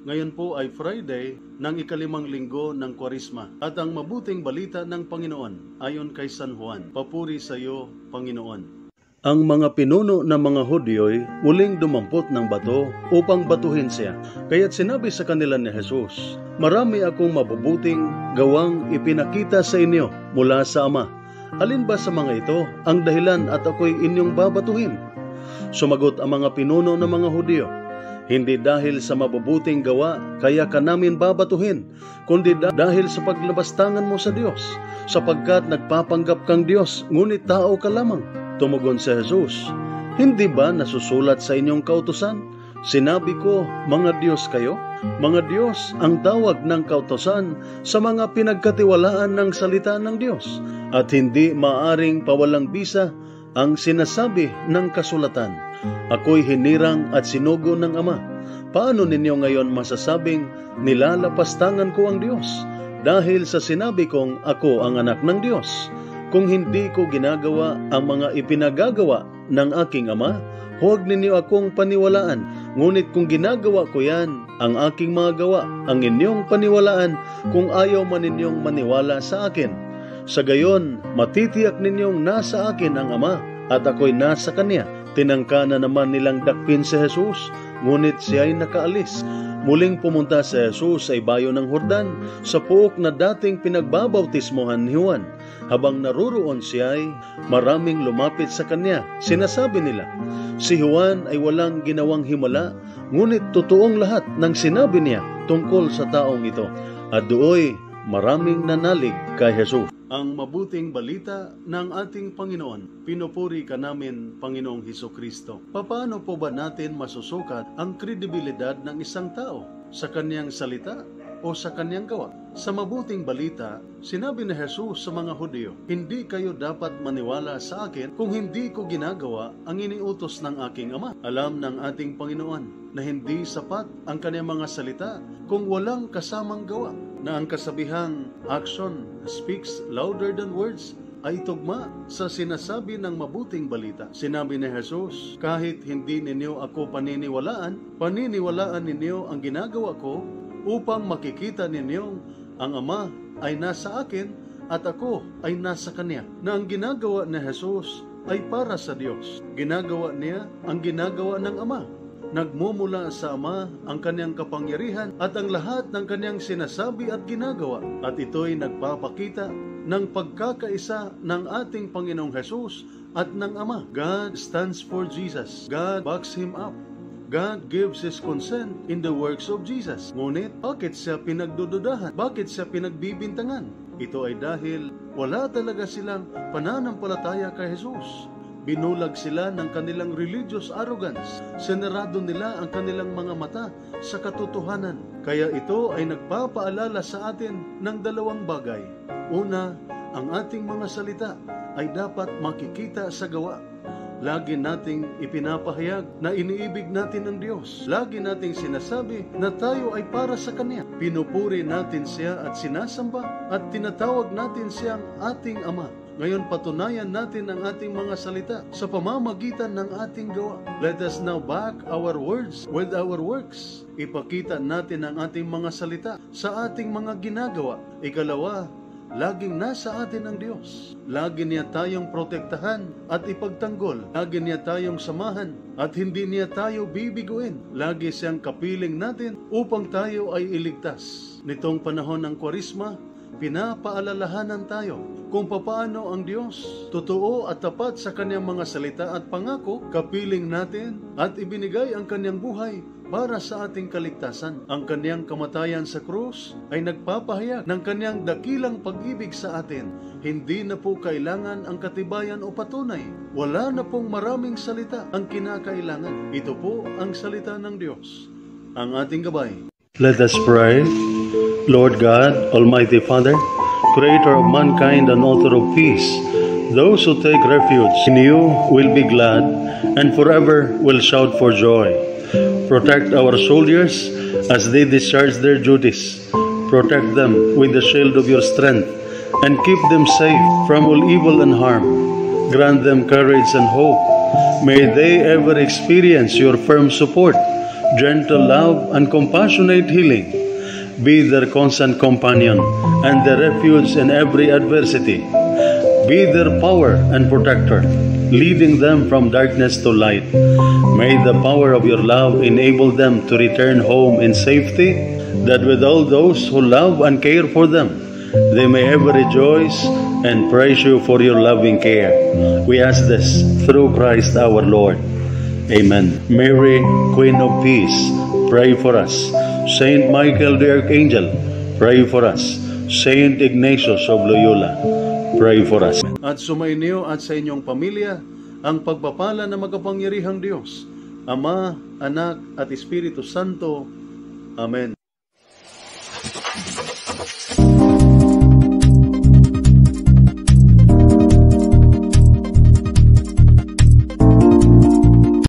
Ngayon po ay Friday ng ika-5 linggo ng Kwaresma at ang mabuting balita ng Panginoon ayon kay San Juan. Papuri sa iyo, Panginoon. Ang mga pinuno ng mga Hudyo'y muling dumampot ng bato upang batuhin siya. Kaya't sinabi sa kanila ni Jesus, "Marami akong mabubuting gawang ipinakita sa inyo mula sa Ama. Alin ba sa mga ito ang dahilan at ako'y inyong babatuhin?" Sumagot ang mga pinuno ng mga Hudyo, "Hindi dahil sa mabubuting gawa kaya ka namin babatuhin, kundi dahil sa paglabastangan mo sa Diyos, sapagkat nagpapanggap kang Diyos, ngunit tao ka lamang." Tumugon si Jesus, "Hindi ba nasusulat sa inyong kautusan? Sinabi ko, mga Diyos kayo?" Mga Diyos ang tawag ng kautusan sa mga pinagkatiwalaan ng salita ng Diyos, at hindi maaring pawalang bisa ang sinasabi ng kasulatan. Ako'y hinirang at sinugo ng Ama. Paano ninyo ngayon masasabing nilalapastangan ko ang Diyos dahil sa sinabi kong ako ang anak ng Diyos? Kung hindi ko ginagawa ang mga ipinagagawa ng aking Ama, huwag ninyo akong paniwalaan. Ngunit kung ginagawa ko yan, ang aking mga gawa, ang inyong paniwalaan kung ayaw man ninyong maniwala sa akin. Sa gayon, matitiyak ninyong nasa akin ang Ama at ako'y nasa Kanya. Tinangka na naman nilang dakpin si Jesus, ngunit siya ay nakaalis. Muling pumunta si Jesus sa ibayo ng Jordan, sa puok na dating pinagbabautismohan ni Juan. Habang naruroon siya ay maraming lumapit sa Kanya. Sinasabi nila, si Juan ay walang ginawang himala, ngunit totoong lahat ng sinabi niya tungkol sa taong ito. At dooy maraming nanalig kay Jesus. Ang mabuting balita ng ating Panginoon. Pinupuri ka namin, Panginoong Hesukristo. Paano po ba natin masusukat ang kredibilidad ng isang tao? Sa kanyang salita o sa kanyang gawa? Sa mabuting balita, sinabi ni Jesus sa mga Hudyo, "Hindi kayo dapat maniwala sa akin kung hindi ko ginagawa ang iniutos ng aking Ama." Alam ng ating Panginoon na hindi sapat ang kanyang mga salita kung walang kasamang gawa, na ang kasabihang action speaks louder than words ay tugma sa sinasabi ng mabuting balita. Sinabi ni Jesus, "Kahit hindi ninyo ako paniniwalaan ninyo ang ginagawa ko upang makikita ninyo ang Ama ay nasa akin at ako ay nasa Kanya." Na ang ginagawa ni Jesus ay para sa Diyos. Ginagawa niya ang ginagawa ng Ama. Nagmumula sa Ama ang kanyang kapangyarihan at ang lahat ng kanyang sinasabi at ginagawa. At ito'y nagpapakita ng pagkakaisa ng ating Panginoong Jesus at ng Ama. God stands for Jesus. God backs Him up. God gives His consent in the works of Jesus. Ngunit, bakit siya pinagdududahan? Bakit siya pinagbibintangan? Ito ay dahil wala talaga silang pananampalataya kay Jesus. Binulag sila ng kanilang religious arrogance. Sinarado nila ang kanilang mga mata sa katotohanan. Kaya ito ay nagpapaalala sa atin ng dalawang bagay. Una, ang ating mga salita ay dapat makikita sa gawa. Lagi nating ipinapahayag na iniibig natin ang Diyos. Lagi nating sinasabi na tayo ay para sa Kanya. Pinupuri natin siya at sinasamba at tinatawag natin siyang ating Ama. Ngayon patunayan natin ang ating mga salita sa pamamagitan ng ating gawa. Let us now back our words with our works. Ipakita natin ang ating mga salita sa ating mga ginagawa. Ikalawa, laging nasa atin ang Diyos. Lagi niya tayong protektahan at ipagtanggol. Lagi niya tayong samahan at hindi niya tayo bibiguin. Lagi siyang kapiling natin upang tayo ay iligtas. Nitong panahon ng Kwaresma, pinapaalalahanan tayo kung papaano ang Diyos totoo at tapat sa kanyang mga salita at pangako, kapiling natin at ibinigay ang kanyang buhay para sa ating kaligtasan. Ang kanyang kamatayan sa krus ay nagpapahayag ng kanyang dakilang pag-ibig sa atin. Hindi na po kailangan ang katibayan o patunay. Wala na pong maraming salita ang kinakailangan. Ito po ang salita ng Diyos. Ang ating gabay. Let us pray. Lord God, Almighty Father, Creator of mankind and author of peace, those who take refuge in you will be glad and forever will shout for joy. Protect our soldiers as they discharge their duties. Protect them with the shield of your strength and keep them safe from all evil and harm. Grant them courage and hope. May they ever experience your firm support gentle love, and compassionate healing. Be their constant companion and their refuge in every adversity. Be their power and protector, leading them from darkness to light. May the power of your love enable them to return home in safety, that with all those who love and care for them, they may ever rejoice and praise you for your loving care. We ask this through Christ our Lord. Amen. Mary, Queen of Peace, pray for us. Saint Michael the Archangel, pray for us. Saint Ignatius of Loyola, pray for us. At sumainyo at sa inyong pamilya ang pagpapala ng makapangyarihang Diyos, Ama, Anak at Espiritu Santo. Amen.